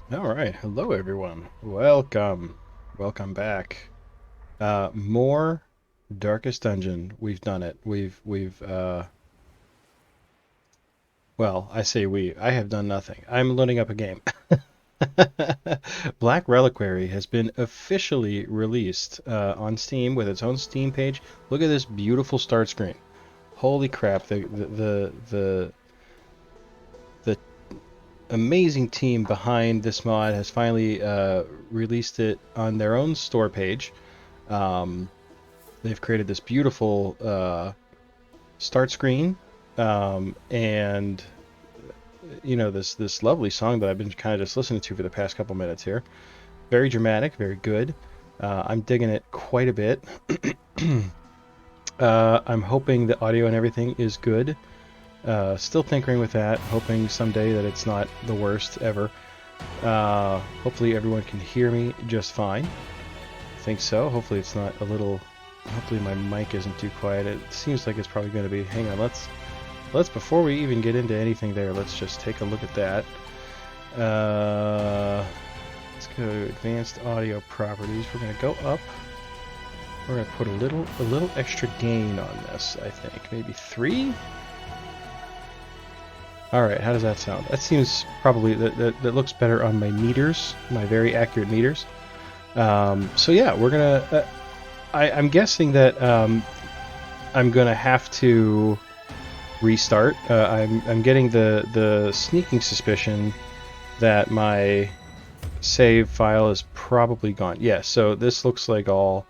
Alright, hello everyone. Welcome back. More Darkest Dungeon. We've done it. Well, I say we. I have done nothing. I'm loading up a game. Black Reliquary has been officially released on Steam with its own Steam page. Look at this beautiful start screen. Holy crap, the amazing team behind this mod has finally released it on their own store page. They've created this beautiful start screen, and this lovely song that I've been kind of just listening to for the past couple minutes here. Very dramatic, very good. I'm digging it quite a bit. I'm hoping the audio and everything is good. Still tinkering with that, hoping someday that it's not the worst ever. Hopefully everyone can hear me just fine. I think so. Hopefully it's not a little... Hopefully my mic isn't too quiet. It seems like it's probably going to be... Hang on, let's before we even get into anything there, let's just take a look at that. Let's go to advanced audio properties. We're going to go up. We're going to put a little extra gain on this, I think. Maybe 3? Alright, how does that sound? That seems probably... That looks better on my meters, my very accurate meters. So yeah, we're going to... I'm guessing that I'm going to have to restart. I'm getting the sneaking suspicion that my save file is probably gone. Yeah, so this looks like all...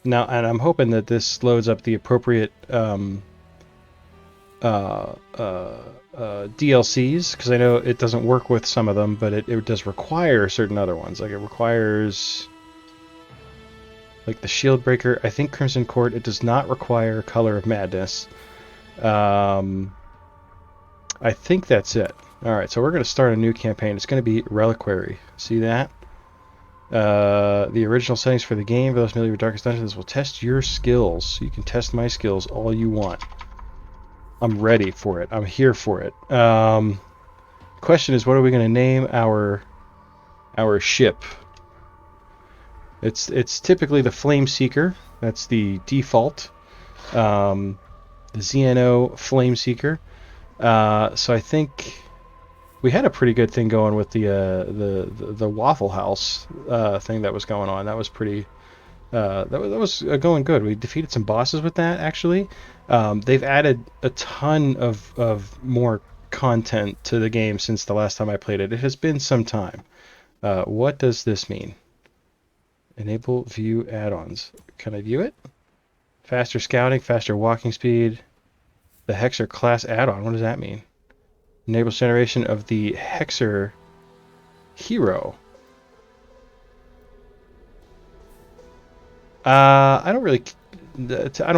Now, and I'm hoping that this loads up the appropriate DLCs, because I know it doesn't work with some of them, but it does require certain other ones. Like it requires... Like the Shield Breaker, I think Crimson Court, it does not require Color of Madness. I think that's it. Alright, so we're going to start a new campaign. It's going to be Reliquary. See that? The original settings for the game, for those familiar with Darkest Dungeons, will test your skills. You can test my skills all you want. I'm ready for it. I'm here for it. Question is, what are we going to name our ship? It's typically the Flameseeker. That's the default. The ZNO Flameseeker. So I think we had a pretty good thing going with the Waffle House thing that was going on. That was pretty. That was going good. We defeated some bosses with that. Actually, they've added a ton of more content to the game since the last time I played it. It has been some time. What does this mean? Enable view add-ons. Can I view it? Faster scouting, faster walking speed. The Hexer class add-on. What does that mean? Enables generation of the Hexer hero. I don't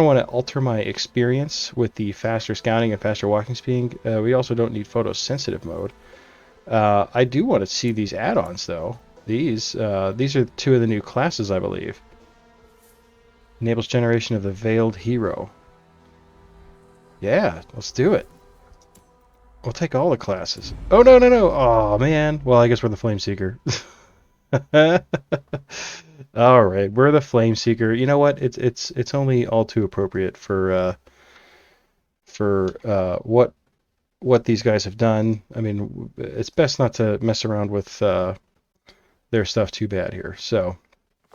want to alter my experience with the faster scouting and faster walking speed. We also don't need photosensitive mode. I do want to see these add-ons though. These are 2 of the new classes, I believe. Enables generation of the Veiled Hero. Yeah, let's do it. We'll take all the classes. Oh, no. Oh, man. Well, I guess we're the Flameseeker. Alright, we're the Flameseeker. You know what? It's only all too appropriate for what these guys have done. I mean, it's best not to mess around with their stuff too bad here. So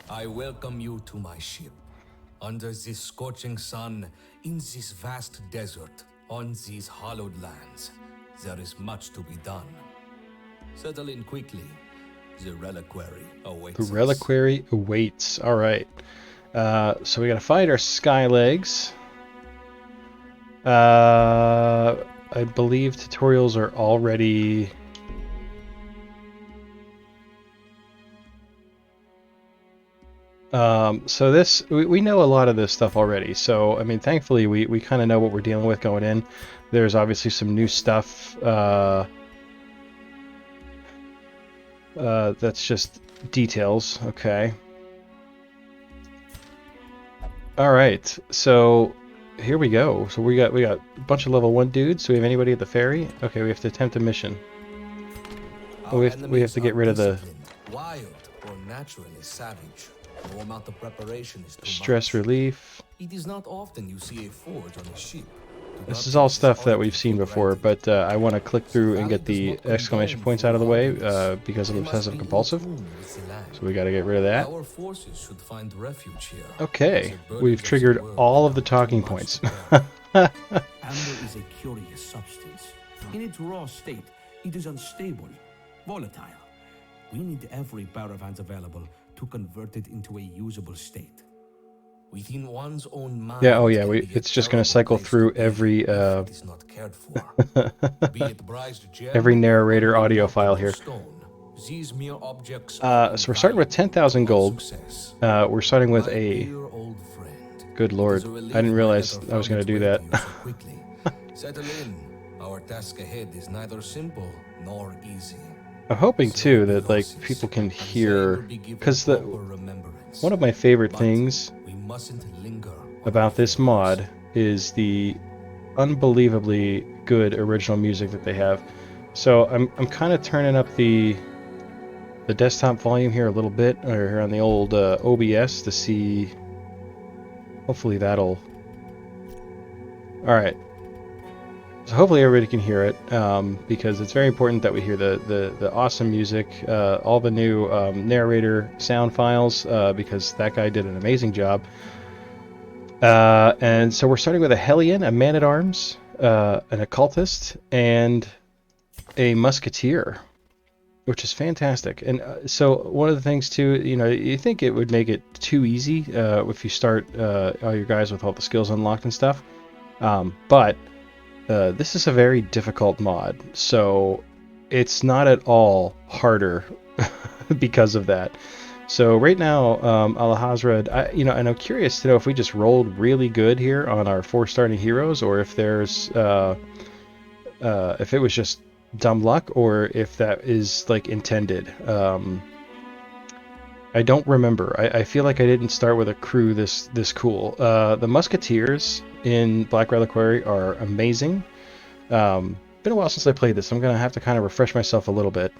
I welcome you to my ship. Under this scorching sun, in this vast desert, on these hallowed lands, there is much to be done. Settle in quickly. The Reliquary awaits. The Reliquary awaits. All right. So we got to find our Skylegs. I believe tutorials are already... So this, we know a lot of this stuff already. So, I mean, thankfully, we kind of know what we're dealing with going in. There's obviously some new stuff. That's just details. Okay. All right. So here we go. So we got a bunch of level 1 dudes. Do we have anybody at the ferry? Okay, we have to attempt a mission. Oh, we have to get rid of the wild or naturally savage. No amount of preparation is too stress much. relief. It is not often you see a forge on a ship. Do This not is all take stuff that oddity we've seen for before, granted. but I want to click through and Valley get does the not exclamation condone points out of the way foolhardiness. because of They must obsessive be compulsive. in tune with the land. So we got to get rid of that. Our forces should find refuge here. Okay, The we've burdens of the triggered world all of the become too talking much points. to bear. Amber is a curious substance. In its raw state, it is unstable, volatile. We need every Baravans available to convert it into a usable state. Within one's own mind, Yeah, oh yeah, can be a it's just going to terrible cycle place through to be every if it is not cared for. Be it prized gem every narrator or audio file remarkable here. stone, these mere objects So are we're starting with 10,000 invaluable gold. to our success. We're starting with My a... dear old friend, Good it lord, is a relief I didn't my realize letter I was found going to its do way that. you so quickly. Settle in. Our task ahead is neither simple nor easy. I'm hoping too that like Losses, people can and Zane hear, will be given because proper remembrance. one of my favorite But things we mustn't linger on about our this failures. mod is the unbelievably good original music that they have. So I'm kind of turning up the desktop volume here a little bit, or here on the old OBS to see. Hopefully that'll. All right. So hopefully everybody can hear it, because it's very important that we hear the awesome music, all the new narrator sound files, because that guy did an amazing job. And so we're starting with a Hellion, a Man-at-Arms, an Occultist, and a Musketeer, which is fantastic. And so one of the things too, you think it would make it too easy if you start all your guys with all the skills unlocked and stuff, but this is a very difficult mod, so it's not at all harder because of that. So right now, Alhazred, and I'm curious to know if we just rolled really good here on our 4 starting heroes, or if there's, if it was just dumb luck, or if that is like intended. I don't remember. I feel like I didn't start with a crew this cool. The Musketeers in Black Reliquary are amazing. Been a while since I played this. I'm going to have to kind of refresh myself a little bit.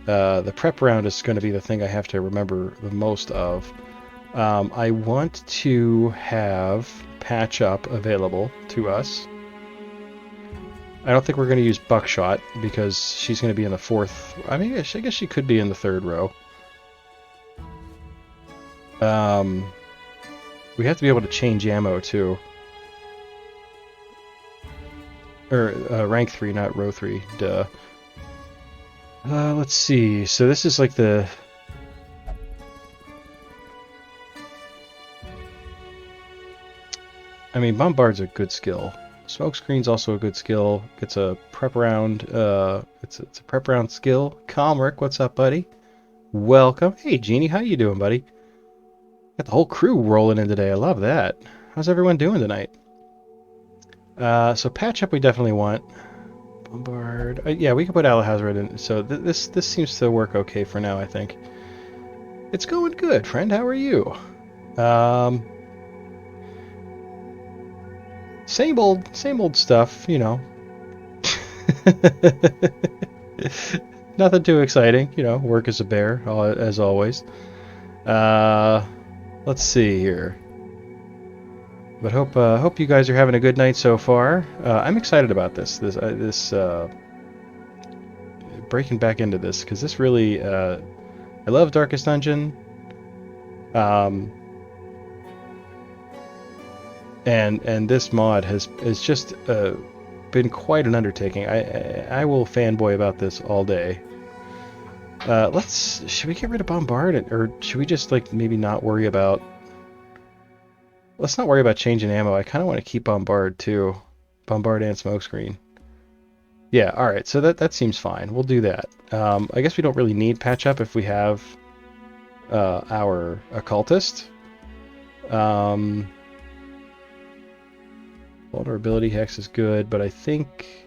The prep round is going to be the thing I have to remember the most of. I want to have Patch Up available to us. I don't think we're going to use Buckshot because she's going to be in the 4th. I mean, I guess she could be in the 3rd row. We have to be able to change ammo too. Or rank 3, not row 3. Duh. Let's see. So this is like the... I mean, Bombard's a good skill. Smokescreen's also a good skill. It's a prep round. It's a prep round skill. Comric, what's up, buddy? Welcome. Hey, Jeannie, how you doing, buddy? Got the whole crew rolling in today. I love that. How's everyone doing tonight? So Patch Up we definitely want. Bombard. Yeah, we can put Alhazred in. So this seems to work okay for now, I think. It's going good, friend. How are you? Same old stuff, you know. Nothing too exciting, you know. Work as a bear, as always. Let's see here. But hope you guys are having a good night so far. I'm excited about this breaking back into this, because this really I love Darkest Dungeon. And this mod has just been quite an undertaking. I will fanboy about this all day. Should we get rid of Bombard, or should we just like maybe not worry about? Let's not worry about changing ammo. I kind of want to keep Bombard too. Bombard and Smokescreen. Yeah, alright, so that seems fine. We'll do that. I guess we don't really need Patch Up if we have our Occultist. Vulnerability Hex is good, but I think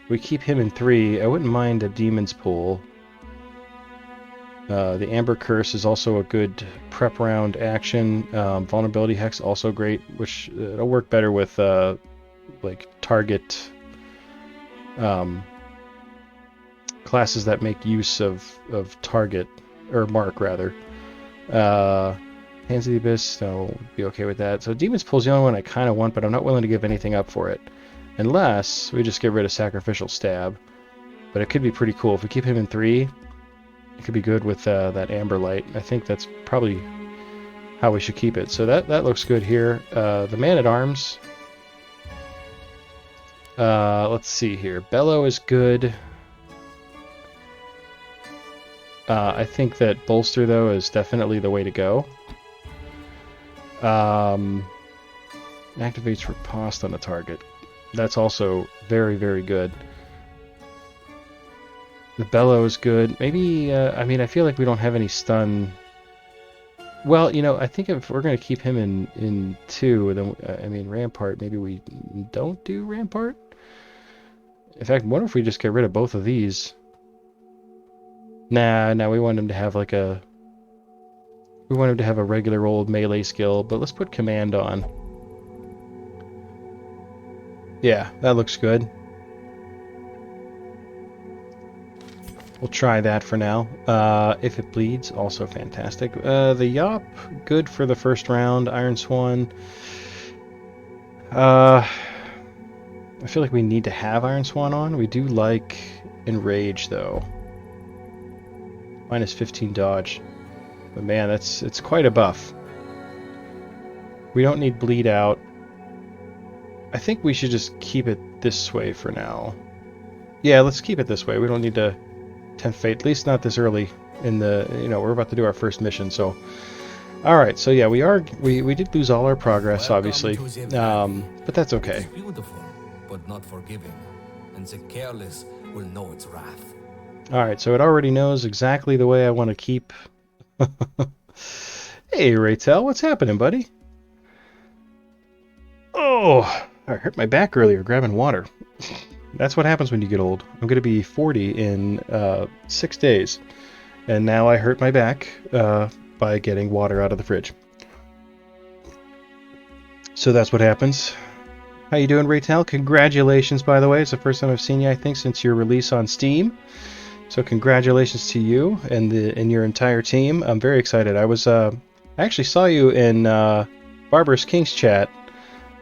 we keep him in 3. I wouldn't mind a Demon's Pool. The Amber Curse is also a good prep round action. Vulnerability Hex also great, which it'll work better with like target classes that make use of target, or mark rather. Hands of the Abyss, I'll be okay with that. So Demon's Pull's the only one I kind of want, but I'm not willing to give anything up for it. Unless we just get rid of Sacrificial Stab. But it could be pretty cool. If we keep him in 3, it could be good with that Amber Light. I think that's probably how we should keep it. So that looks good here. The Man-at-Arms. Let's see here. Bellow is good. I think that Bolster, though, is definitely the way to go. Activates Riposte on the target. That's also very, very good. The Bellow is good. Maybe, I mean, I feel like we don't have any stun. Well, you know, I think if we're going to keep him in 2, then, I mean, Rampart, maybe we don't do Rampart? In fact, what if we just get rid of both of these? Nah, we want him to have like a... We want him to have a regular old melee skill, but let's put Command on. Yeah, that looks good. We'll try that for now. If it bleeds, also fantastic. The Yop, good for the first round. Iron Swan. I feel like we need to have Iron Swan on. We do like Enrage, though. Minus 15 dodge. But man, it's quite a buff. We don't need Bleed Out. I think we should just keep it this way for now. Yeah, let's keep it this way. We don't need to tempt fate, at least not this early in the, you know, we're about to do our first mission, so. Alright, so yeah, we did lose all our progress, obviously. But that's okay. It is beautiful, but not forgiving, and the careless will know its wrath. Alright, so it already knows exactly the way I want to keep. Hey, Raytel, what's happening, buddy? Oh, I hurt my back earlier grabbing water. That's what happens when you get old. I'm going to be 40 in 6 days. And now I hurt my back by getting water out of the fridge. So that's what happens. How you doing, Raytel? Congratulations, by the way. It's the first time I've seen you, I think, since your release on Steam. So congratulations to you and your entire team. I'm very excited. I actually saw you in Barbarous King's chat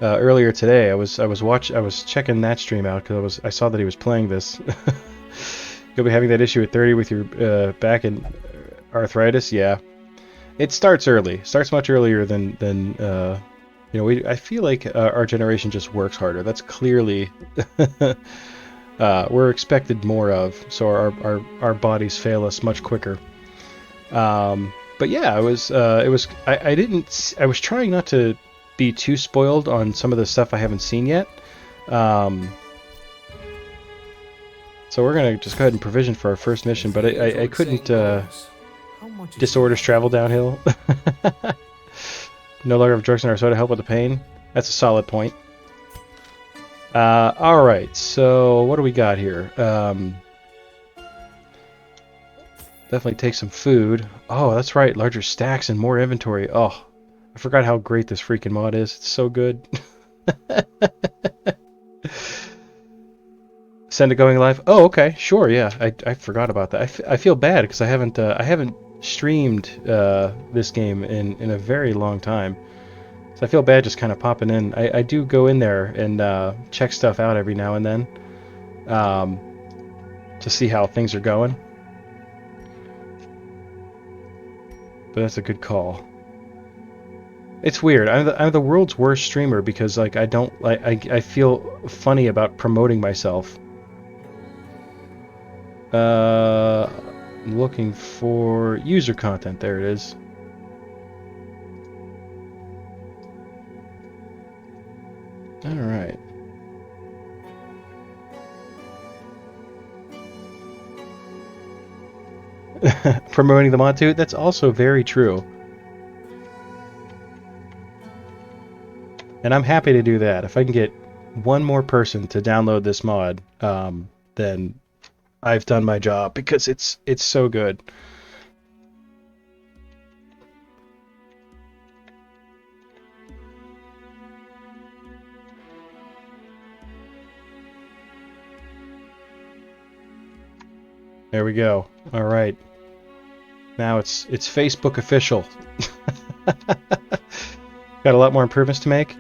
earlier today. I was checking that stream out because I saw that he was playing this. You'll be having that issue at 30 with your back and arthritis. Yeah, it starts early. Starts much earlier than you know. I feel like our generation just works harder. That's clearly we're expected more of. So our bodies fail us much quicker. But yeah, I was trying not to be too spoiled on some of the stuff I haven't seen yet. So we're going to just go ahead and provision for our first mission, but I couldn't... Disorders travel downhill. No longer have drugs in our soda help with the pain. That's a solid point. Alright, so what do we got here? Definitely take some food. Oh, that's right, larger stacks and more inventory. Oh, I forgot how great this freaking mod is. It's so good. Send it going live. Oh, okay, sure, yeah. I forgot about that. I feel bad because I haven't streamed this game in a very long time. So I feel bad just kind of popping in. I do go in there and check stuff out every now and then to see how things are going. But that's a good call. It's weird. I'm the world's worst streamer because like I feel funny about promoting myself. I'm looking for user content. There it is. All right. Promoting the mod too. That's also very true. And I'm happy to do that. If I can get one more person to download this mod, then I've done my job because it's so good. There we go. All right. Now it's Facebook official. Got a lot more improvements to make.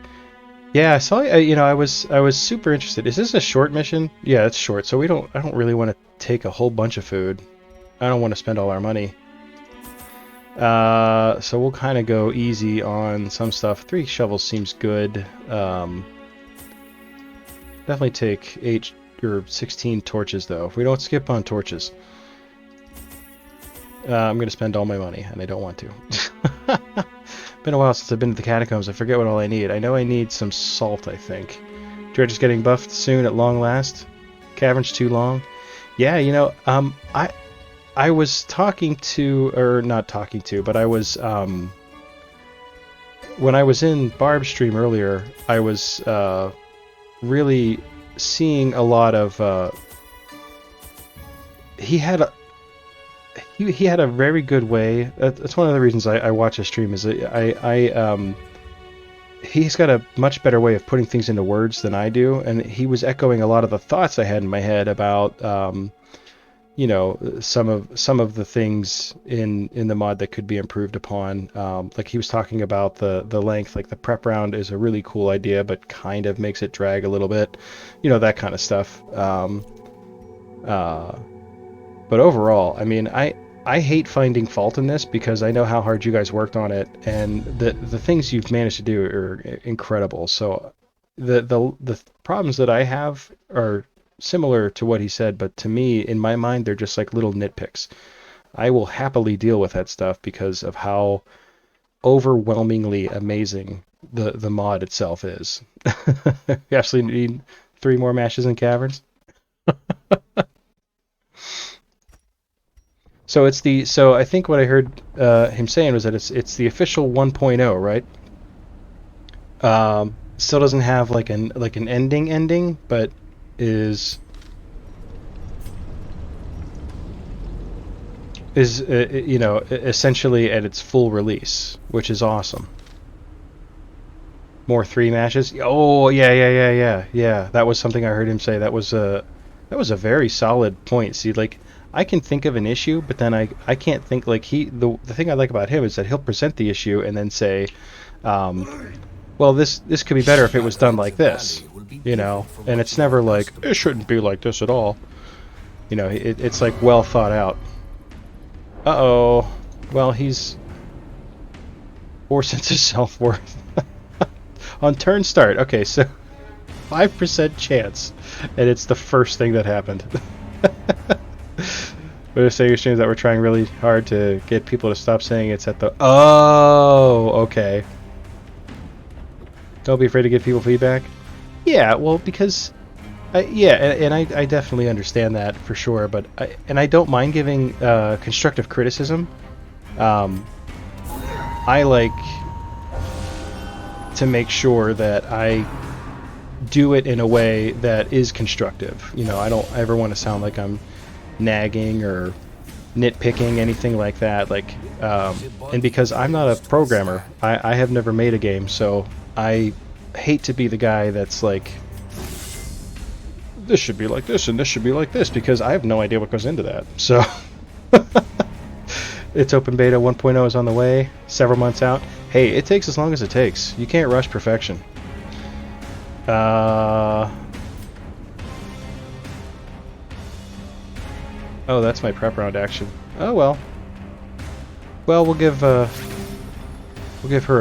Yeah, I saw. You know, I was super interested. Is this a short mission? Yeah, it's short. So I don't really want to take a whole bunch of food. I don't want to spend all our money. So we'll kind of go easy on some stuff. 3 shovels seems good. Definitely take 8 or 16 torches though. If we don't skip on torches, I'm gonna spend all my money, and I don't want to. Been a while since I've been to the catacombs. I forget what all I need. I know I need some salt, I think. Dredge is getting buffed soon at long last. Cavern's too long. Yeah, you know, I was talking to, or not talking to, but I was, when I was in Barb's stream earlier, I was really seeing a lot of, he had a very good way. That's one of the reasons I watch his stream. Is that he's got a much better way of putting things into words than I do, and he was echoing a lot of the thoughts I had in my head about, you know, some of the things in the mod that could be improved upon. Like he was talking about the length. Like the prep round is a really cool idea, but kind of makes it drag a little bit. You know, that kind of stuff. But overall, I mean, I hate finding fault in this because I know how hard you guys worked on it, and the things you've managed to do are incredible. So the problems that I have are similar to what he said, but to me, in my mind, they're just like little nitpicks. I will happily deal with that stuff because of how overwhelmingly amazing the mod itself is. You actually need 3 more mashes and caverns. So I think what I heard him saying was that it's the official 1.0, right? Still doesn't have like an ending, but is you know, essentially at its full release, which is awesome. More 3 mashes. Oh yeah. That was something I heard him say. That was a very solid point. See, like, I can think of an issue, but then I can't think, like, the thing I like about him is that he'll present the issue and then say, well, this could be better if it was done like this, you know, and it's never like, it shouldn't be like this at all. You know, it's like well thought out. Uh-oh. Well, he's 4 cents of self-worth. On turn start. Okay, so 5% chance, and it's the first thing that happened. But if saying streams that we're trying really hard to get people to stop saying it's at the... Oh, okay. Don't be afraid to give people feedback. Yeah, well, because... I definitely understand that for sure, but I don't mind giving constructive criticism. I like to make sure that I do it in a way that is constructive. You know, I don't ever want to sound like I'm nagging or nitpicking, anything like that. Like, and because I'm not a programmer, I have never made a game, so I hate to be the guy that's like, this should be like this and this should be like this, because I have no idea what goes into that. So it's open beta 1.0 is on the way, several months out. Hey, it takes as long as it takes. You can't rush perfection. Oh, that's my prep round action. Oh well. Well, we'll give her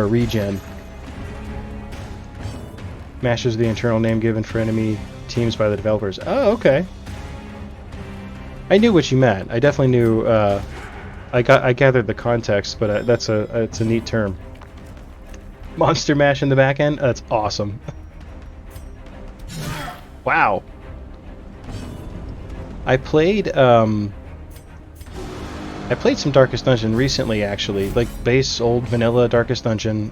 a regen. Mashes the internal name given for enemy teams by the developers. Oh, okay. I knew what you meant. I definitely knew. I gathered the context, but it's a neat term. Monster mash in the back end. That's awesome. Wow. I played some Darkest Dungeon recently, actually, like base old vanilla Darkest Dungeon.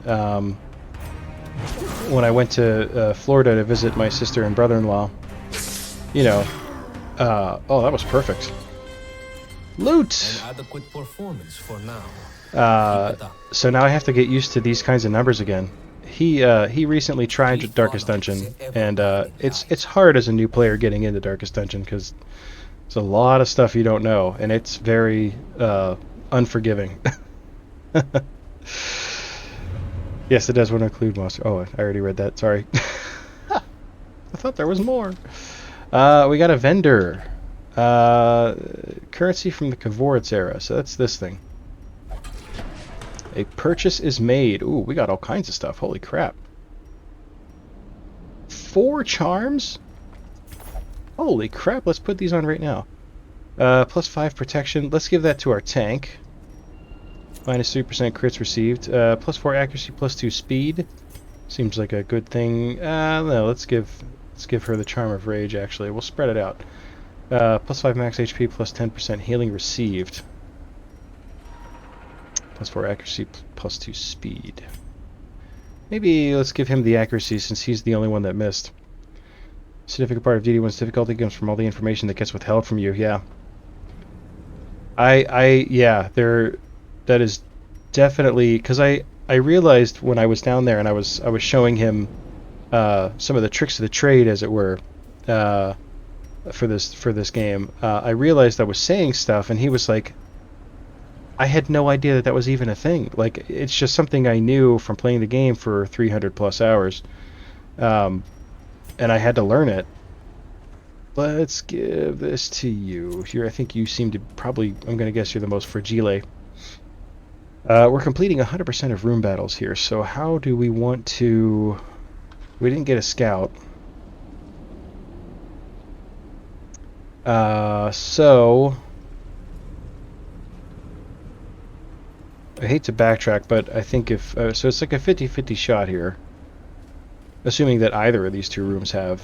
When I went to Florida to visit my sister and brother-in-law, you know, oh, that was perfect. Loot. An adequate performance for now. So now I have to get used to these kinds of numbers again. He recently tried Darkest Dungeon, and it's hard as a new player getting into Darkest Dungeon because There's a lot of stuff you don't know, and it's very unforgiving. Yes, it does want to include monster. Oh, I already read that. Sorry. I thought there was more. We got a vendor. Currency from the Kavoritz era. So that's this thing. A purchase is made. Ooh, we got all kinds of stuff. Holy crap. 4 charms? Holy crap. Let's put these on right now. Plus 5 protection. Let's give that to our tank. Minus 3% crits received. Plus 4 accuracy, plus 2 speed. Seems like a good thing. No, let's give her the Charm of Rage, actually. We'll spread it out. Plus 5 max HP, plus 10% healing received. Plus 4 accuracy, plus 2 speed. Maybe let's give him the accuracy since he's the only one that missed. Significant part of DD1's difficulty comes from all the information that gets withheld from you. Yeah. Yeah, that is definitely, because I realized when I was down there and I was showing him some of the tricks of the trade, as it were, for this game. I realized I was saying stuff, and he was like, I had no idea that was even a thing. Like, it's just something I knew from playing the game for 300 plus hours, and I had to learn it. Let's give this to you. I think you seem to probably, I'm going to guess you're the most fragile. We're completing 100% of room battles here, so how do we want to... We didn't get a scout. So... I hate to backtrack, but I think if... so it's like a 50-50 shot here. Assuming that either of these two rooms have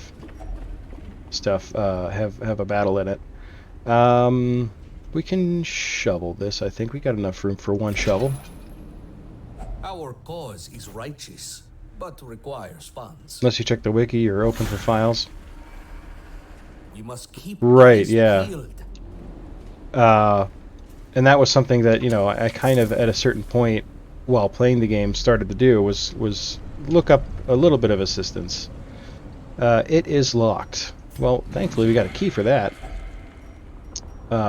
stuff, have a battle in it. We can shovel this, I think. We got enough room for 1 shovel. Our cause is righteous, but requires funds. Unless you check the wiki or open for files. We must keep right, eyes yeah. peeled. And that was something that, you know, I kind of at a certain point while playing the game started to do was look up a little bit of assistance. It is locked. Well, thankfully we got a key for that.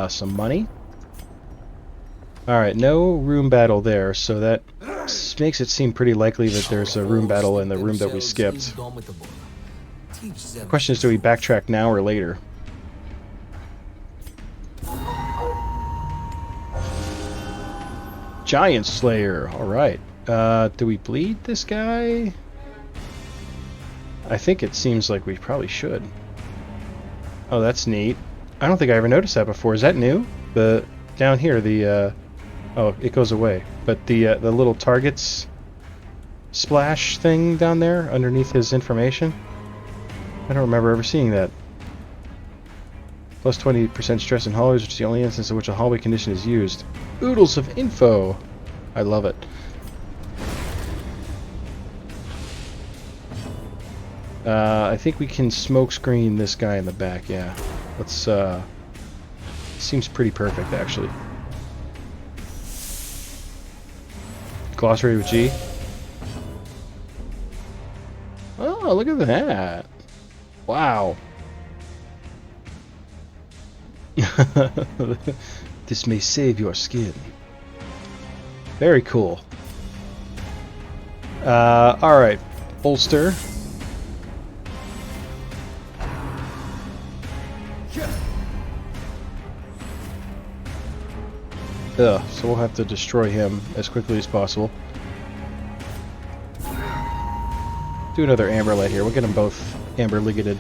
Some money. Alright, no room battle there, so that makes it seem pretty likely that there's a room battle in the room that we skipped. The question is, do we backtrack now or later? Giant Slayer, alright. Do we bleed this guy? I think it seems like we probably should. Oh, that's neat. I don't think I ever noticed that before. Is that new? The down here, the oh, it goes away. But the little targets splash thing down there underneath his information. I don't remember ever seeing that. Plus 20% stress in hallways, which is the only instance in which a hallway condition is used. Oodles of info. I love it. I think we can smoke screen this guy in the back. Yeah. Let's, seems pretty perfect, actually. Glossary with G. Oh, look at that. Wow. This may save your skin. Very cool. Alright. Bolster. So we'll have to destroy him as quickly as possible. Do another amber light here. We'll get them both amber ligated.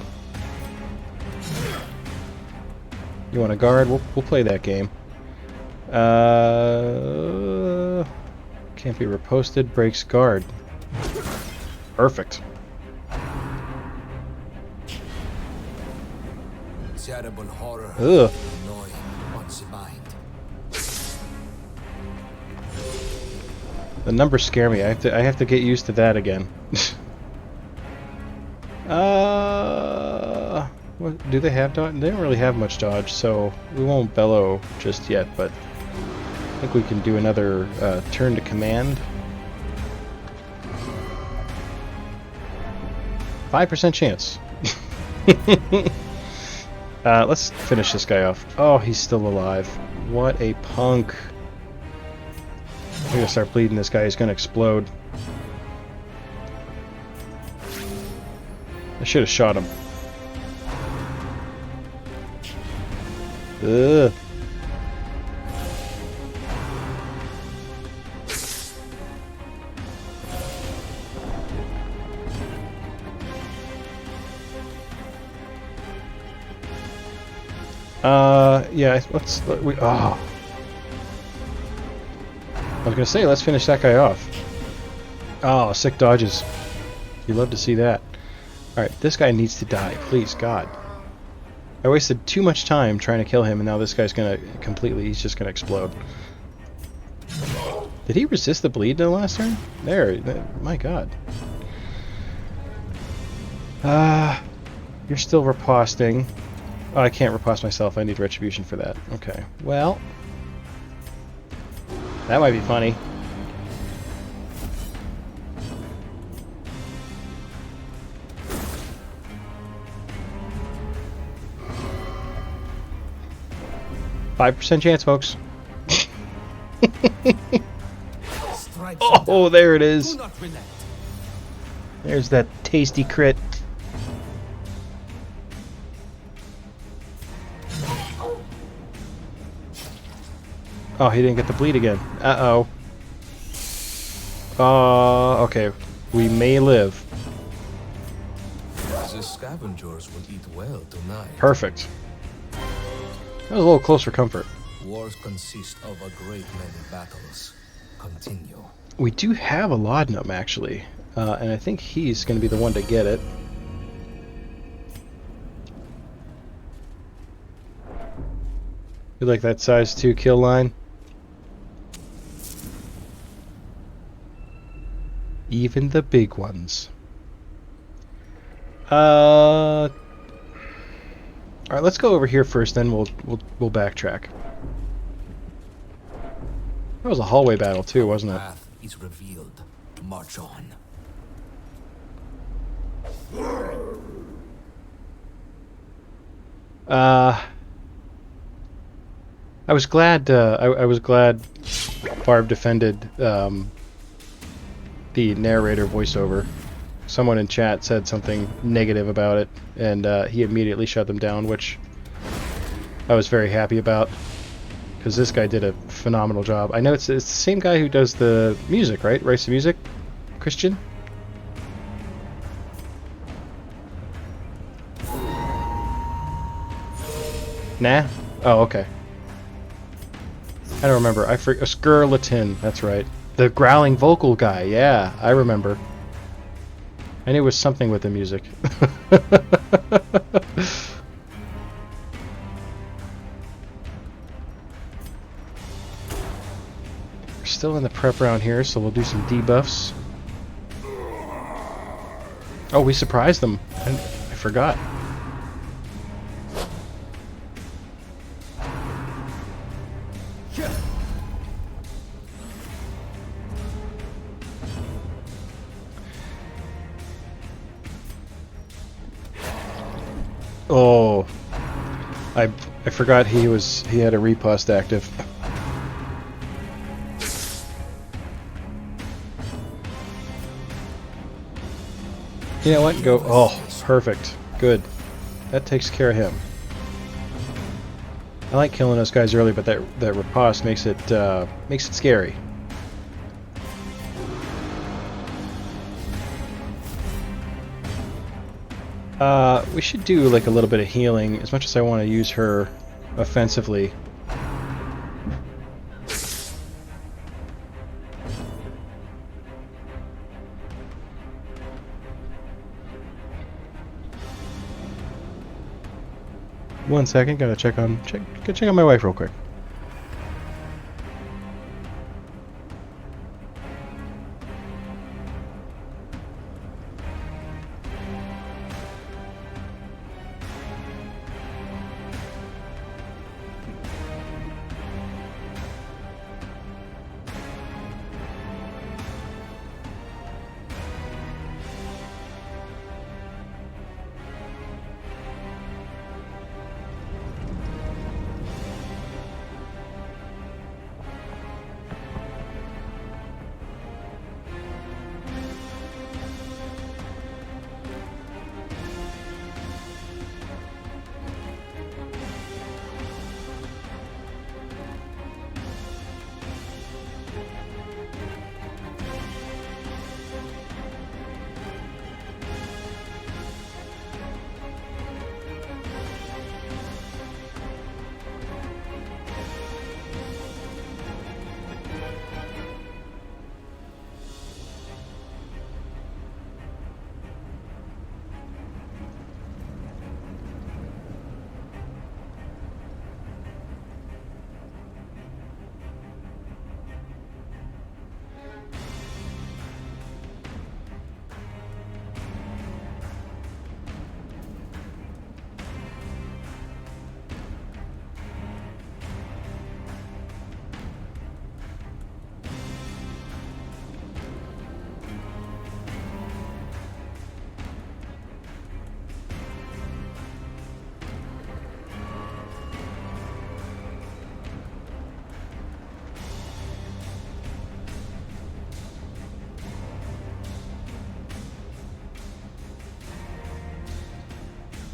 You want a guard? We'll play that game. Can't be reposted. Breaks guard. Perfect. Terrible horror. Ugh. The numbers scare me. I have to get used to that again. What, do they have dodge? They don't really have much dodge, so we won't bellow just yet, but I think we can do another turn to command. 5% chance. Let's finish this guy off. Oh, he's still alive. What a punk. I'm gonna start bleeding this guy. He's gonna explode. I should have shot him. Ugh. Yeah, let's... I was gonna say, let's finish that guy off. Oh, sick dodges. You love to see that. Alright, this guy needs to die. Please, God. I wasted too much time trying to kill him, and now this guy's gonna completely... He's just gonna explode. Did he resist the bleed in the last turn? There, my God. You're still riposting. Oh, I can't riposte myself. I need retribution for that. Okay. Well, that might be funny. %5 chance, folks. Oh, there it is. There's that tasty crit. Oh, he didn't get the bleed again. Uh-oh. Okay. We may live. The scavengers will eat well tonight. Perfect. That was a little close for comfort. Wars consist of a great many battles. Continue. We do have a laudanum, actually. And I think he's going to be the one to get it. You like that size 2 kill line? Even the big ones. Alright, let's go over here first, then we'll backtrack. That was a hallway battle too, wasn't it? Path is revealed. March on. I was glad I was glad Barb defended the narrator voiceover. Someone in chat said something negative about it, and he immediately shut them down, which I was very happy about, because this guy did a phenomenal job. I know it's the same guy who does the music, right? Writes the music? Christian? Nah? Oh, okay. I don't remember. I forget. Skurleton, that's right. The growling vocal guy, yeah, I remember. I knew it was something with the music. We're still in the prep round here, so we'll do some debuffs. Oh, we surprised them. I forgot. Oh, I forgot he had a riposte active. You know what? Go. Oh, perfect. Good. That takes care of him. I like killing those guys early, but that riposte makes it scary. We should do like a little bit of healing, as much as I want to use her offensively. One second, gotta check on my wife real quick.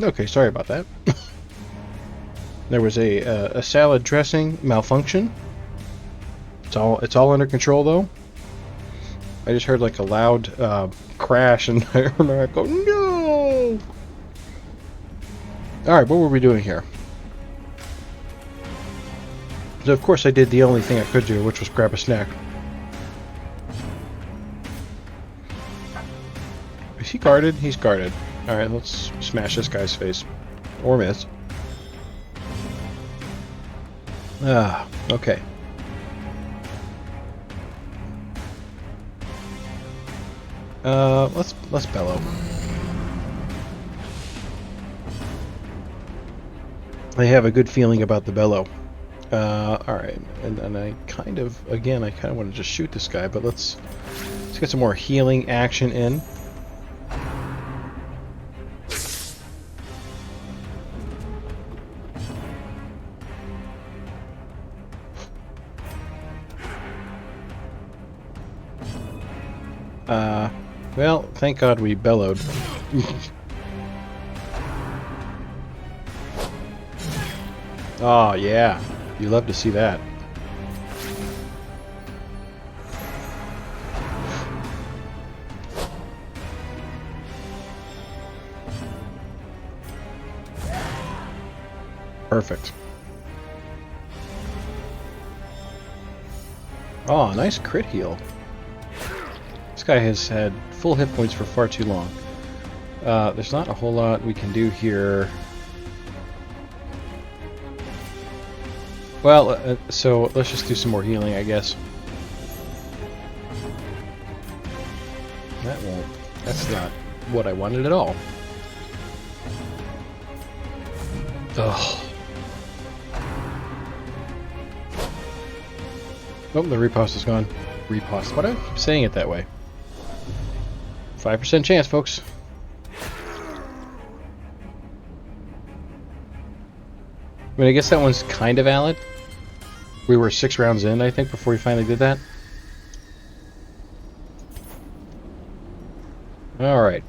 Okay, sorry about that. There was a salad dressing malfunction. It's all under control though. I just heard like a loud crash, and I remember I go, no! Alright, what were we doing here? So of course I did the only thing I could do, which was grab a snack. Is he guarded? He's guarded. Alright, let's smash this guy's face. Or miss. Ah, okay. Let's bellow. I have a good feeling about the bellow. Alright, and I kind of want to just shoot this guy, but let's get some more healing action in. Well, thank God we bellowed. Oh, yeah. You love to see that. Perfect. Oh, nice crit heal. This guy has had full hit points for far too long. There's not a whole lot we can do here. Well, so let's just do some more healing, I guess. That's not what I wanted at all. Ugh. Oh, the riposte is gone. Riposte. Why do I keep saying it that way? 5% chance, folks. I mean, I guess that one's kind of valid. We were 6 rounds in, I think, before we finally did that. Alright.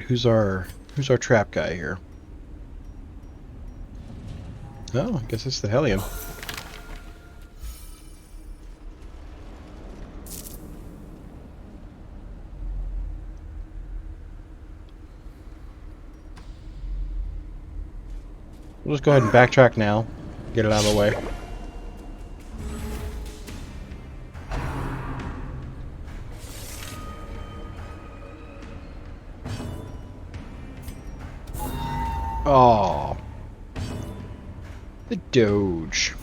Who's our trap guy here? Oh, I guess it's the Hellion. We'll just go ahead and backtrack now. Get it out of the way. Oh, the Doge.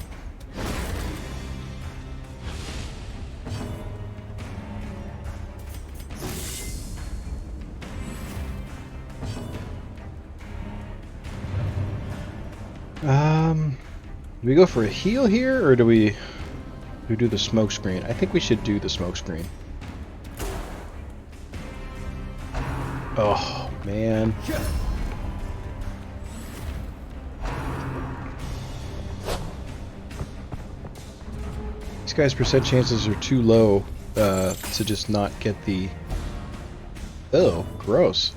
Do we go for a heal here, or do we do the smoke screen? I think we should do the smoke screen. Oh, man. These guys' percent chances are too low to just not get the... Oh, gross.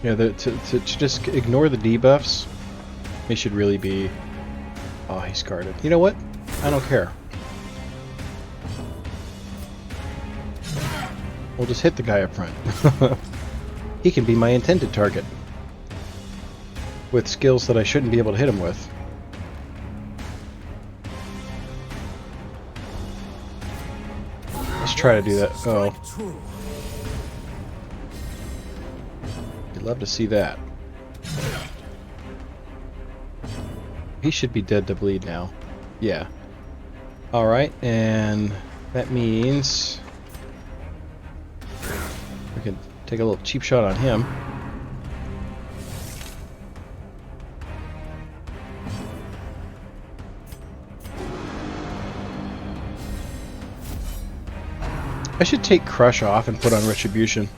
Yeah, to just ignore the debuffs, he should really be... Oh, he's guarded. You know what? I don't care. We'll just hit the guy up front. He can be my intended target. With skills that I shouldn't be able to hit him with. Let's try to do that. Oh. Love to see that. He should be dead to bleed now. Yeah. Alright, and that means we can take a little cheap shot on him. I should take Crush off and put on Retribution.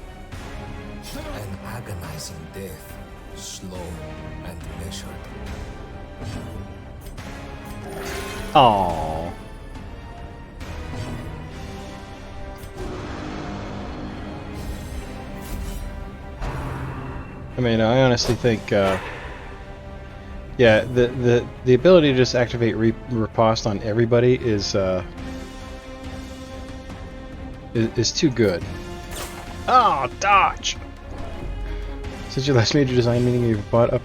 An agonizing death, slow and measured. Aww. I mean, I honestly think, yeah, the ability to just activate riposte on everybody is too good. Oh, dodge! Since your last major design meeting, you've brought up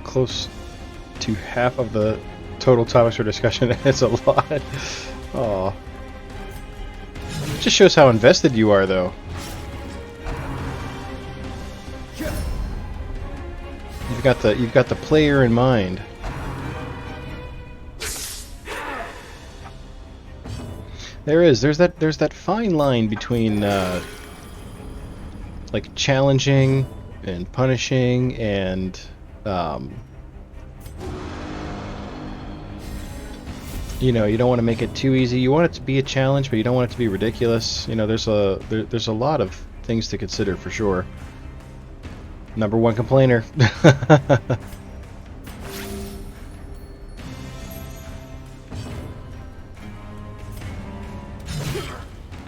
close to half of the total topics for discussion. It's a lot. Oh, it just shows how invested you are, though. You've got the player in mind. There's that fine line between like challenging and punishing and you know, you don't want to make it too easy. You want it to be a challenge, but you don't want it to be ridiculous. You know, there's a lot of things to consider for sure. Number one complainer. I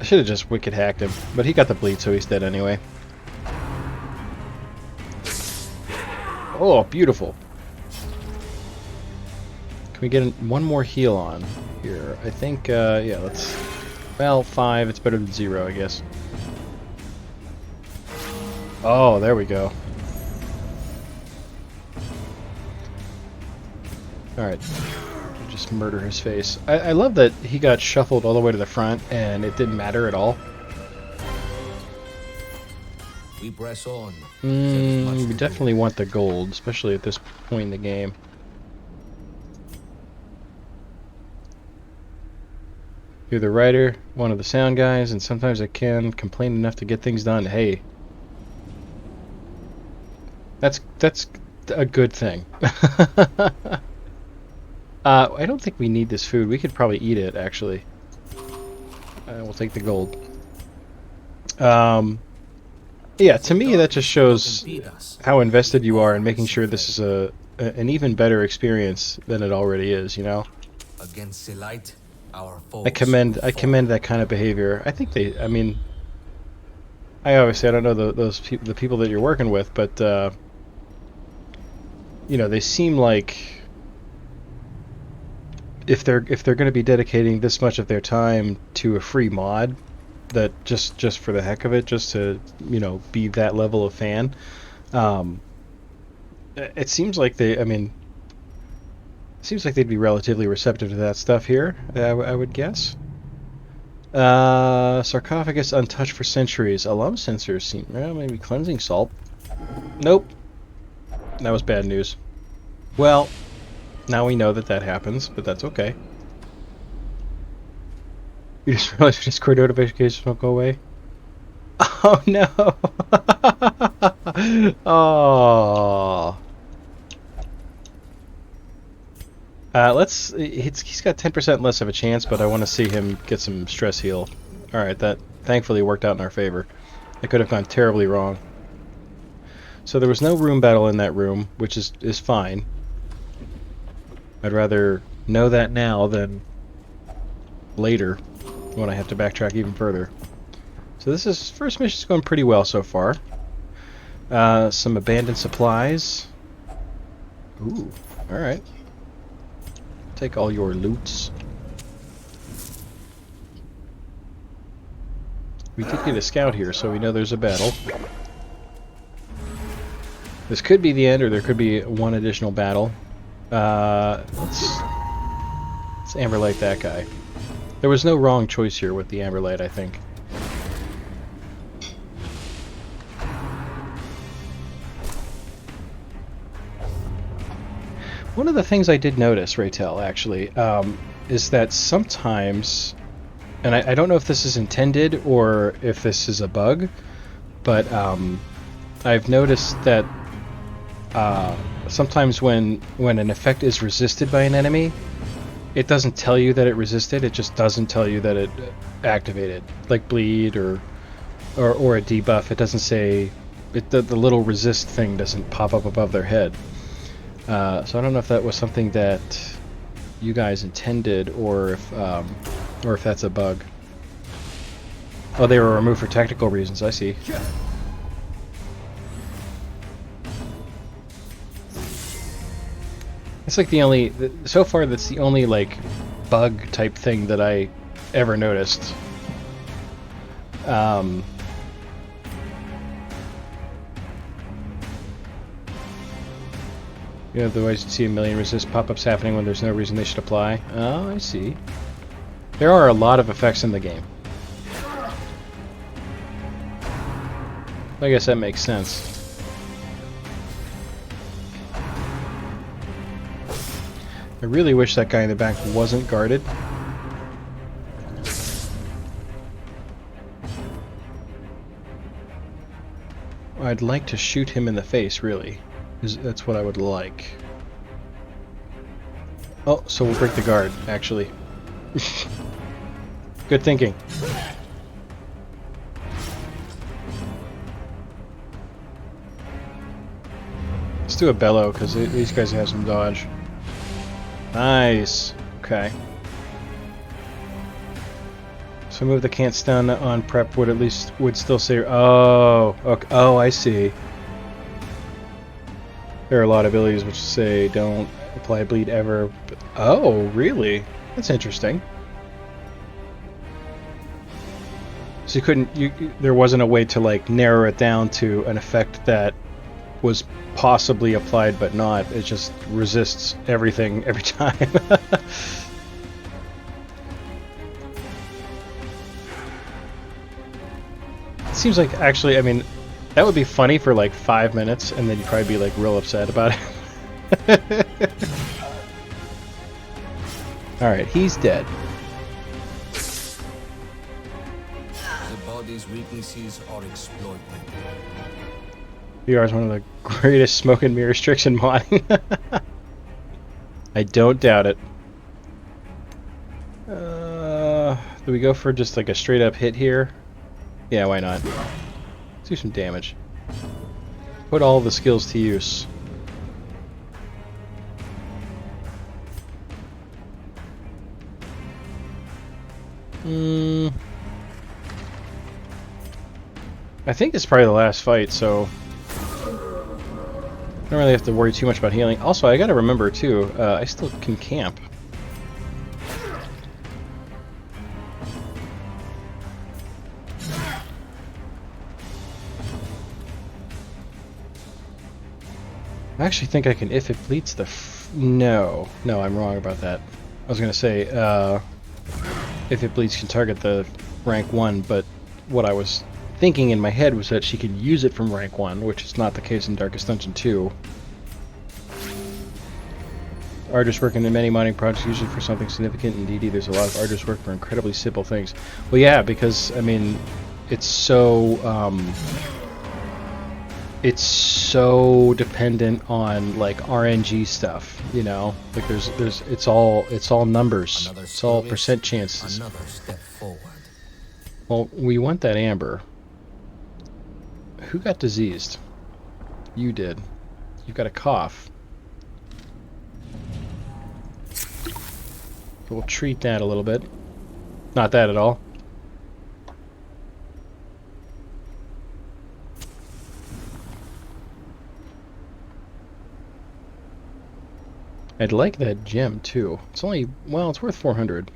should have just wicked hacked him, but he got the bleed, so he's dead anyway. Oh, beautiful. Can we get one more heal on here? I think, yeah, let's... Well, 5, it's better than 0, I guess. Oh, there we go. Alright. Just murder his face. I love that he got shuffled all the way to the front and it didn't matter at all. We press on. We definitely want the gold, especially at this point in the game. You're the writer, one of the sound guys, and sometimes I can complain enough to get things done. Hey. That's a good thing. I don't think we need this food. We could probably eat it, actually. We'll take the gold. Yeah, to me that just shows how invested you are in making sure this is an even better experience than it already is, you know? Against the light, our foes I commend that kind of behavior. I think I mean, I don't know the people that you're working with, but you know, they seem like if they're going to be dedicating this much of their time to a free mod, that just for the heck of it, just to, you know, be that level of fan, it seems like it seems like they'd be relatively receptive to that stuff here. I would guess. Sarcophagus untouched for centuries. Alum sensors seem, well, maybe cleansing salt. Nope. That was bad news. Well, now we know that happens, but that's okay. You just realized your Discord notifications won't go away? Oh no! Oh. He's got 10% less of a chance, but I want to see him get some stress heal. Alright, that thankfully worked out in our favor. It could have gone terribly wrong. So there was no room battle in that room, which is fine. I'd rather know that now than later, when I have to backtrack even further. So first mission's going pretty well so far. Some abandoned supplies. Ooh, alright. Take all your loots. We did get a scout here, so we know there's a battle. This could be the end, or there could be one additional battle. Let's Amberlight that guy. There was no wrong choice here with the Amberlight, I think. One of the things I did notice, Raytel, actually, is that sometimes, and I don't know if this is intended or if this is a bug, but I've noticed that sometimes when an effect is resisted by an enemy, it doesn't tell you that it resisted. It just doesn't tell you that it activated, like bleed or a debuff. It doesn't say the little resist thing doesn't pop up above their head. So I don't know if that was something that you guys intended or if that's a bug. Oh, they were removed for technical reasons. I see. It's like the only so far that's the only like bug type thing that I ever noticed. You know, otherwise you'd see a million resist pop-ups happening when there's no reason they should apply. Oh, I see. There are a lot of effects in the game. I guess that makes sense. I really wish that guy in the back wasn't guarded. I'd like to shoot him in the face, really. That's what I would like. Oh, so we'll break the guard, actually. Good thinking. Let's do a bellow, because these guys have some dodge. Nice. Okay. So move the can't stun on prep would still say, oh, okay. Oh, I see. There are a lot of abilities which say don't apply bleed ever. But, oh, really? That's interesting. So you couldn't, there wasn't a way to like narrow it down to an effect that was possibly applied but not. It just resists everything every time. It seems like, actually, I mean, that would be funny for like 5 minutes, and then you'd probably be like real upset about it. Alright, he's dead. The body's weaknesses are exploited. VR is one of the greatest smoke and mirror restricts in modding. I don't doubt it. Do we go for just like a straight up hit here? Yeah, why not? Let's do some damage. Put all the skills to use. I think it's probably the last fight, so I don't really have to worry too much about healing. Also, I gotta remember too, I still can camp. I actually think I can if it bleeds the no, I'm wrong about that. I was gonna say, if it bleeds can target the rank 1, but what I was thinking in my head was that she can use it from rank 1, which is not the case in Darkest Dungeon 2. Arduous work in many modding projects, usually for something significant. Indeed, there's a lot of arduous work for incredibly simple things. Well, yeah, because, I mean, it's so dependent on like RNG stuff, you know. Like it's all numbers. It's all percent chances. Another step forward. Well, we want that amber. Who got diseased? You did. You've got a cough. So we'll treat that a little bit. Not that at all. I'd like that gem too. It's only, well, it's worth 400.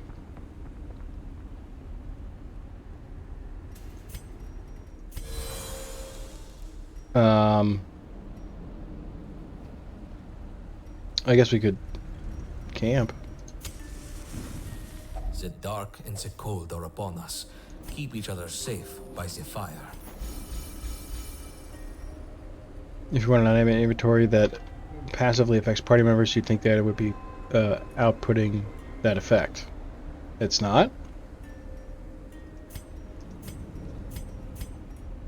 I guess we could camp. The dark and the cold are upon us. Keep each other safe by the fire. If you want an animate inventory that passively affects party members, you'd think that it would be outputting that effect. It's not.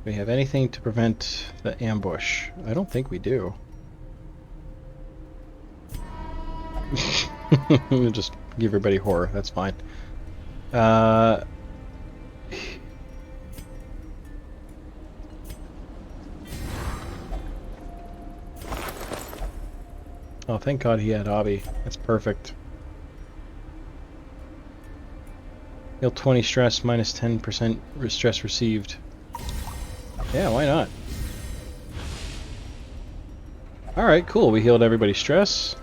We have anything to prevent the ambush? I don't think we do. We'll just Give everybody horror. That's fine. Oh, thank God he had Obby. That's perfect. Heal 20 stress, minus 10% stress received. Yeah, why not? Alright, cool. We healed everybody's stress.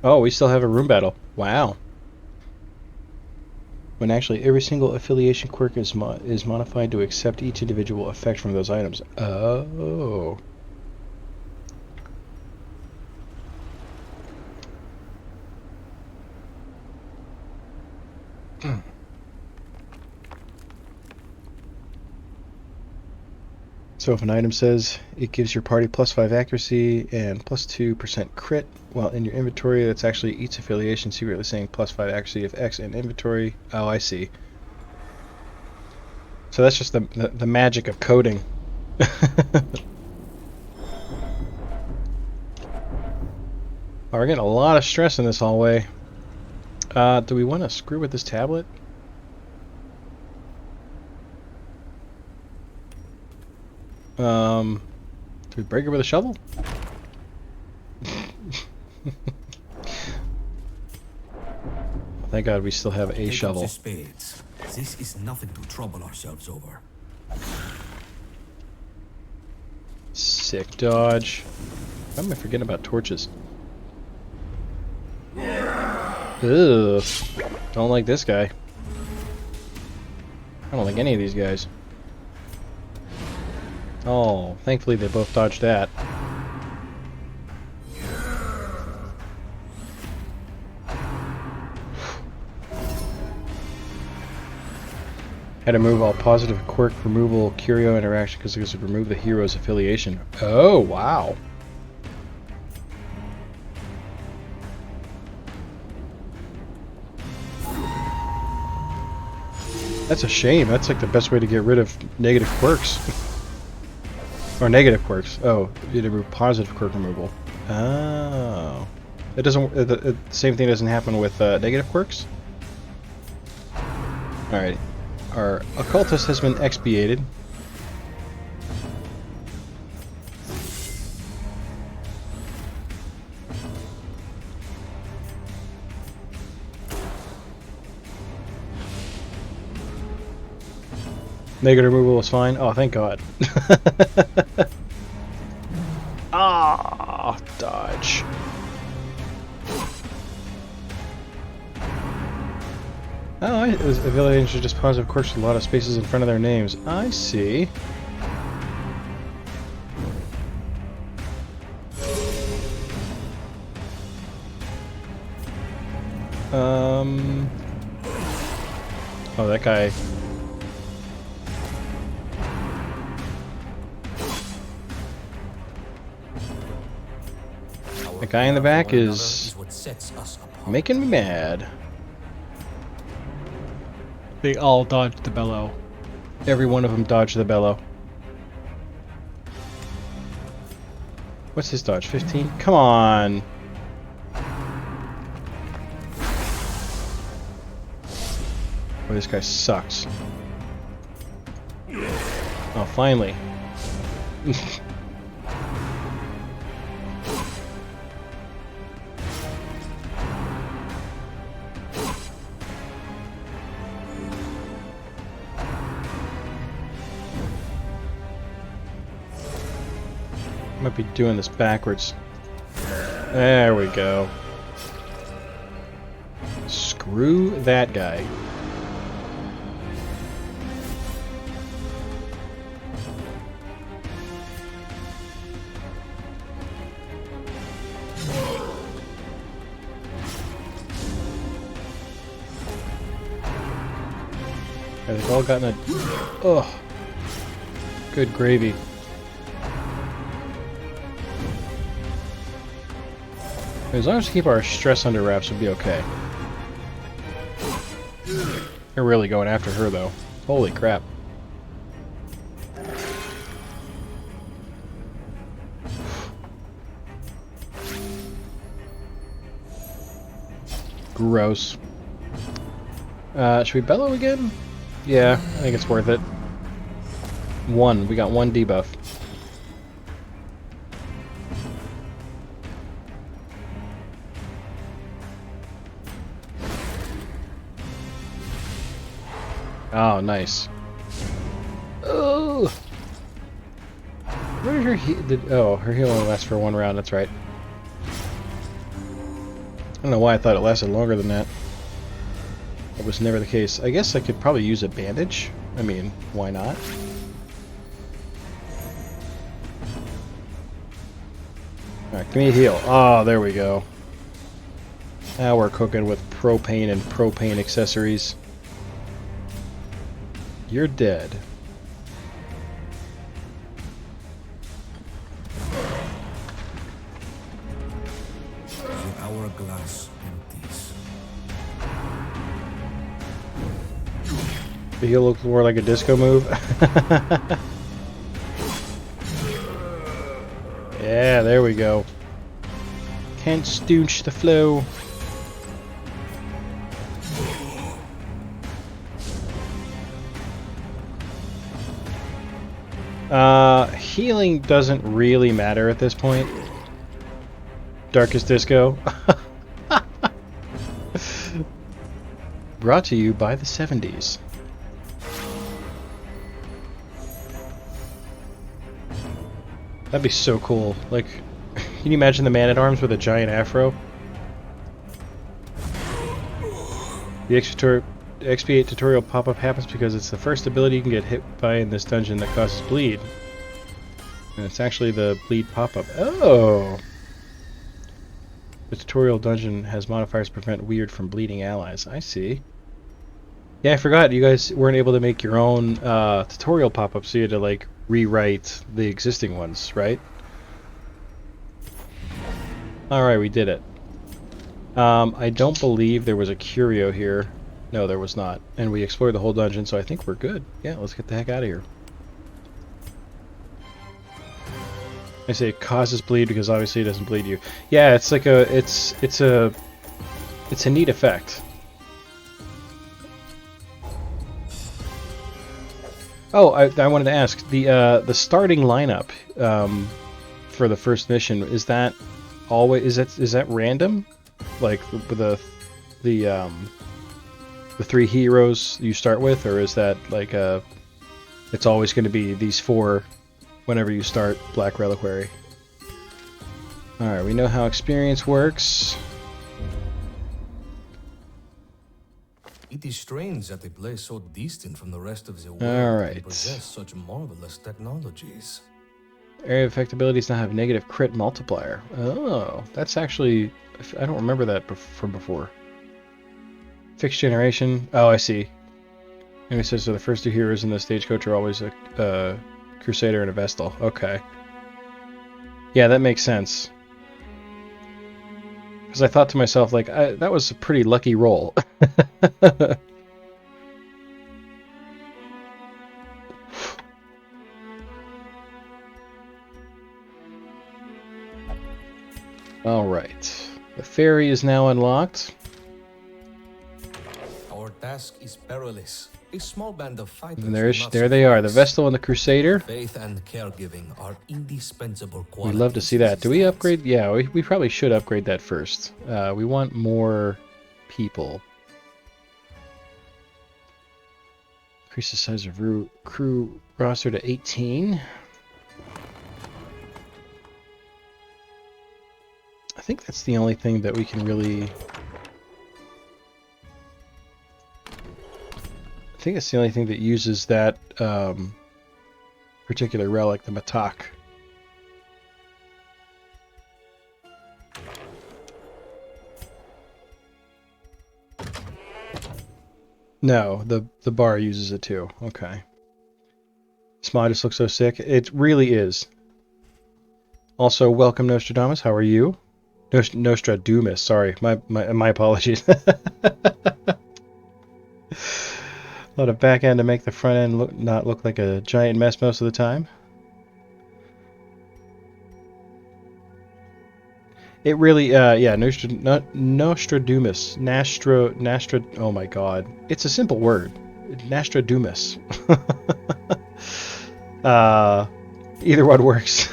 Oh, we still have a room battle. Wow. When actually every single affiliation quirk is modified to accept each individual effect from those items. Oh. So if an item says it gives your party +5 accuracy and +2% crit while in your inventory, that's actually each affiliation secretly saying +5 accuracy of X in inventory. Oh, I see. So that's just the magic of coding. Oh, we're getting a lot of stress in this hallway. Do we want to screw with this tablet? Do we break it with a shovel? Thank God we still have a shovel. Spades. This is nothing to trouble ourselves over. Sick dodge. Why am I forgetting about torches? Ugh. Don't like this guy. I don't like any of these guys. Oh, thankfully they both dodged that. Had to remove all positive quirk removal curio interaction because it would remove the hero's affiliation. Oh, wow. That's a shame. That's like the best way to get rid of negative quirks. Or negative quirks. Oh, you remove positive quirk removal. Oh. It doesn't. The same thing doesn't happen with negative quirks? Alright. Our occultist has been expiated. Negative removal is fine. Oh, thank God. Ah, dodge. Oh, affiliations are just positive quirks with a lot of spaces in front of their names. I see. Oh, that guy. The guy in the back is making me mad. They all dodged the bellow. Every one of them dodged the bellow. What's his dodge? 15? Come on! Oh, this guy sucks. Oh, finally. Might be doing this backwards. There we go. Screw that guy. They've all gotten a... Ugh. Good gravy. As long as we keep our stress under wraps, we'll be okay. They're really going after her, though. Holy crap. Gross. Should we bellow again? Yeah, I think it's worth it. We got one debuff. Oh, nice. Oh! Where did her heal? Her heal only lasts for one round, that's right. I don't know why I thought it lasted longer than that. That was never the case. I guess I could probably use a bandage. I mean, why not? Alright, give me a heal. Oh, there we go. Now we're cooking with propane and propane accessories. You're dead. The hourglass empties. The heal looks more like a disco move. Yeah, there we go. Can't stoonch the flow. Healing doesn't really matter at this point. Darkest Disco. Brought to you by the 70s. That'd be so cool. Like, can you imagine the Man-at-Arms with a giant afro? The expiate tutorial pop-up happens because it's the first ability you can get hit by in this dungeon that causes bleed. And it's actually the bleed pop-up. Oh! The tutorial dungeon has modifiers to prevent weird from bleeding allies. I see. Yeah, I forgot you guys weren't able to make your own tutorial pop-ups, so you had to, like, rewrite the existing ones, right? Alright, we did it. I don't believe there was a curio here. No, there was not. And we explored the whole dungeon, so I think we're good. Yeah, let's get the heck out of here. I say it causes bleed because obviously it doesn't bleed you. Yeah, it's like a it's a neat effect. Oh, I wanted to ask the starting lineup for the first mission, is that always is that random, like the three heroes you start with, or is that like it's always going to be these four whenever you start Black Reliquary? All right, we know how experience works. It is strange that a place so distant from the rest of the world Alright. possess such marvelous technologies. Area of effect abilities now have negative crit multiplier. Oh, that's actually... I don't remember that from before. Fixed generation. Oh, I see. And it says, so the first two heroes in the stagecoach are always a Crusader and a Vestal. Okay. Yeah, that makes sense. Because I thought to myself, like, that was a pretty lucky roll. Alright. The ferry is now unlocked. Our task is perilous. A small band of fighters. And will not there they are, the suffice. Vestal and the Crusader. Faith and caregiving are indispensable We'd qualities. love to see that. these Do we days. upgrade? Yeah, we probably should upgrade that first. We want more people. Increase the size of crew roster to 18. I think that's the only thing that we can really... I think it's the only thing that uses that particular relic, the Matak. No, the bar uses it too. Okay. This mod just looks so sick. It really is. Also, welcome Nostradamus. How are you? Nostradamus. Sorry, my apologies. A lot of back end to make the front end not look like a giant mess most of the time. It really, yeah, Nostradamus. Oh my god. It's a simple word. Nostradamus. Either one works.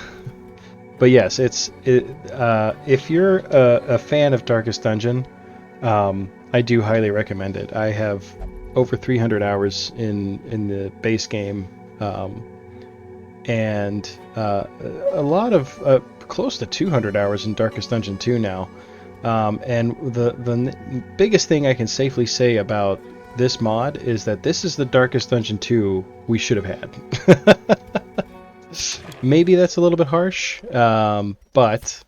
But yes, if you're a fan of Darkest Dungeon, I do highly recommend it. I have over 300 hours in the base game, and a lot of close to 200 hours in Darkest Dungeon 2 now. And the biggest thing I can safely say about this mod is that this is the Darkest Dungeon 2 we should have had. Maybe that's a little bit harsh, but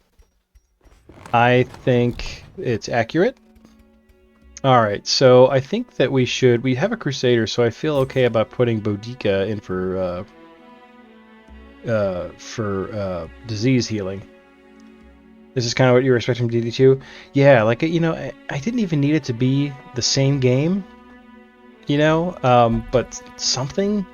I think it's accurate. Alright, so I think that we have a Crusader, so I feel okay about putting Boudica in for disease healing. This is kind of what you were expecting from DD2? Yeah, like, you know, I didn't even need it to be the same game, you know, but something...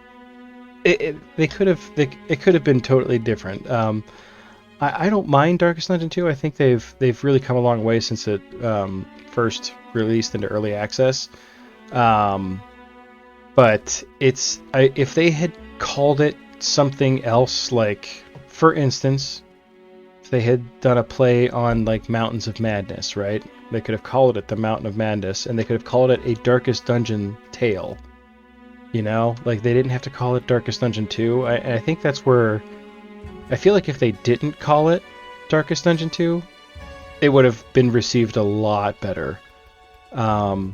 It could have been totally different. I don't mind Darkest Dungeon 2. I think they've really come a long way since it first released into early access. But if they had called it something else, like for instance, if they had done a play on like Mountains of Madness, right? They could have called it the Mountain of Madness, and they could have called it a Darkest Dungeon tale. You know, like they didn't have to call it Darkest Dungeon 2. I think that's where I feel like if they didn't call it Darkest Dungeon 2, it would have been received a lot better. So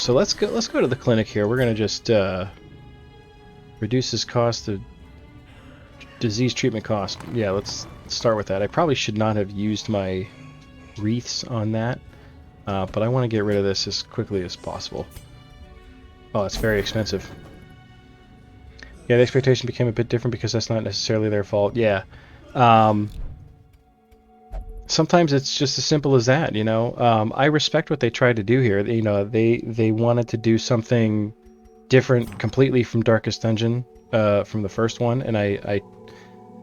let's go to the clinic here. We're gonna just reduce his cost to disease treatment cost. Yeah, let's start with that. I probably should not have used my wreaths on that, but I want to get rid of this as quickly as possible. Oh, it's very expensive. Yeah, the expectation became a bit different because that's not necessarily their fault. Yeah. Sometimes it's just as simple as that, you know. I respect what they tried to do here. You know, they wanted to do something different completely from Darkest Dungeon, from the first one, and I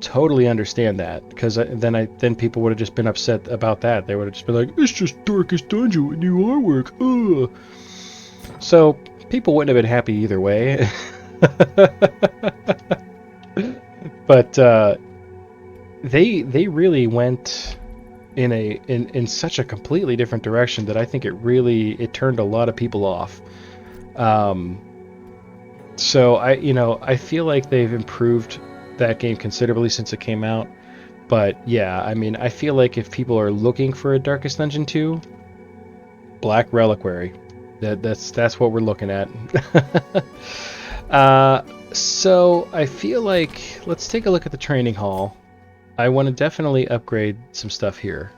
totally understand that, because then people would have just been upset about that. They would have just been like, it's just Darkest Dungeon with new artwork. Ugh. So people wouldn't have been happy either way. But they really went in such a completely different direction that I think it turned a lot of people off. So I feel like they've improved that game considerably since it came out. But yeah, I mean, I feel like if people are looking for a Darkest Dungeon 2, Black Reliquary. That's what we're looking at. So I feel like let's take a look at the training hall. I want to definitely upgrade some stuff here.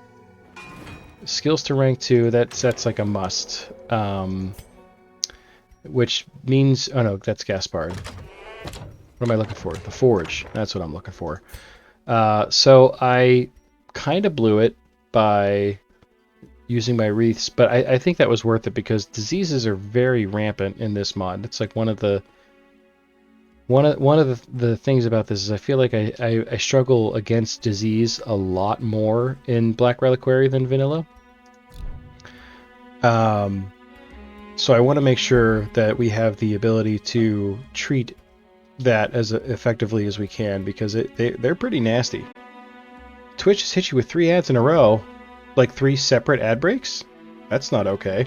Skills to rank 2, that's like a must. Which means, oh no, that's Gaspard. What am I looking for? The Forge. That's what I'm looking for. So I kind of blew it by using my wreaths, but I think that was worth it because diseases are very rampant in this mod. It's like one of the things about this is I feel like I struggle against disease a lot more in Black Reliquary than vanilla. So I want to make sure that we have the ability to treat that as effectively as we can, because they're pretty nasty. Twitch has hit you with 3 ads in a row. Like 3 separate ad breaks? That's not okay.